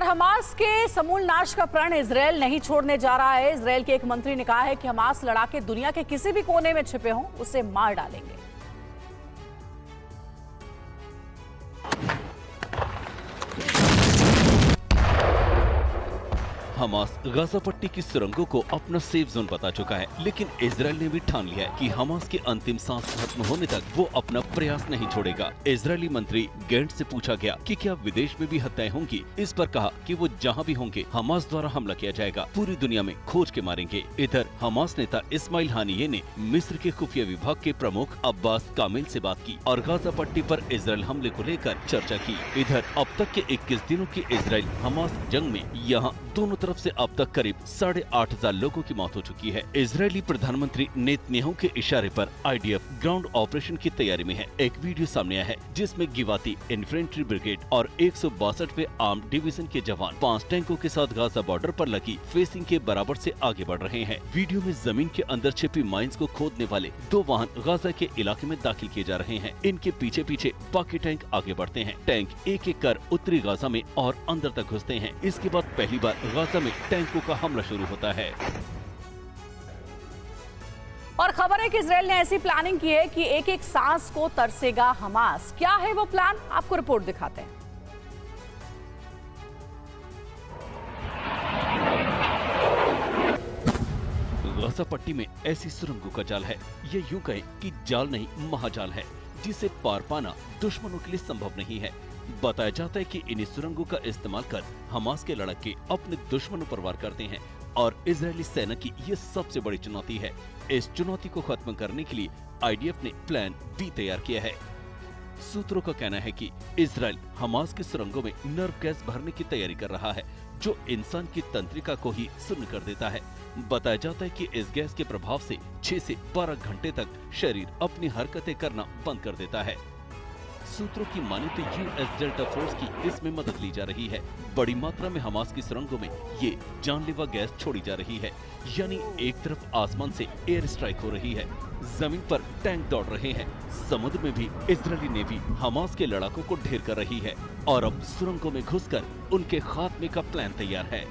Hamas के समूल नाश का प्रण इजरायल नहीं छोड़ने जा रहा है। इजरायल के एक मंत्री ने कहा है कि हमास लड़ाके दुनिया के किसी भी कोने में छिपे हों, उसे मार डालेंगे। हमास गाजा पट्टी की सुरंगों को अपना सेफ जोन बता चुका है, लेकिन इजरायल ने भी ठान लिया है कि हमास की अंतिम सांस खत्म होने तक वो अपना प्रयास नहीं छोड़ेगा। इजरायली मंत्री गेंट से पूछा गया कि क्या विदेश में भी हत्याएं होंगी। इस पर कहा कि वो जहां भी होंगे हमास द्वारा हमला किया जाएगा, पूरी दुनिया में खोज के मारेंगे। इधर हमास नेता इस्माइल हानिये ने मिस्र के खुफिया विभाग के प्रमुख अब्बास कामिल से बात की और गाजा पट्टी पर इजरायल हमले को लेकर चर्चा की। इधर अब तक के 21 दिनों की इजरायल हमास जंग में यहाँ दोनों तरफ से अब तक करीब 8,500 लोगों की मौत हो चुकी है। इजरायली प्रधानमंत्री नेतन्याहू के इशारे पर आईडीएफ ग्राउंड ऑपरेशन की तैयारी में है। एक वीडियो सामने आया है जिसमें गिवाती इन्फेंट्री ब्रिगेड और 162वें आर्म्ड डिवीजन के जवान 5 टैंकों के साथ गाजा बॉर्डर पर लगी फेसिंग के बराबर से आगे बढ़ रहे हैं। वीडियो में जमीन के अंदर छिपी माइंस को खोदने वाले 2 वाहन गाजा के इलाके में दाखिल किए जा रहे हैं। इनके पीछे पीछे बाकी टैंक आगे बढ़ते हैं। टैंक एक एक कर उत्तरी गाजा में और अंदर तक घुसते हैं। इसके बाद पहली बार गाजा में टैंकों का हमला शुरू होता है। और खबर है कि इजरायल ने ऐसी प्लानिंग की है कि एक एक सांस को तरसेगा हमास। क्या है वो प्लान, आपको रिपोर्ट दिखाते हैं। गाजा पट्टी में ऐसी सुरंगों का जाल है, ये यूं कहें कि जाल नहीं महाजाल है, जिसे पार पाना दुश्मनों के लिए संभव नहीं है। बताया जाता है कि इन्हीं सुरंगों का इस्तेमाल कर हमास के लड़ाके अपने दुश्मनों पर वार करते हैं और इजरायली सेना की ये सबसे बड़ी चुनौती है। इस चुनौती को खत्म करने के लिए आईडीएफ ने प्लान बी तैयार किया है। सूत्रों का कहना है कि इजरायल हमास की सुरंगों में नर्व गैस भरने की तैयारी कर रहा है, जो इंसान की तंत्रिका को ही सुन्न कर देता है। बताया जाता है कि इस गैस के प्रभाव से 6 से 12 घंटे तक शरीर अपनी हरकतें करना बंद कर देता है। सूत्रों की माने तो यूएस डेल्टा फोर्स की इसमें मदद ली जा रही है। बड़ी मात्रा में हमास की सुरंगों में ये जानलेवा गैस छोड़ी जा रही है, यानी एक तरफ आसमान से एयर स्ट्राइक हो रही है, जमीन पर टैंक दौड़ रहे हैं, समुद्र में भी इजरायली नेवी हमास के लड़ाकों को ढेर कर रही है और अब सुरंगों में घुसकर उनके खात्मे का प्लान तैयार है।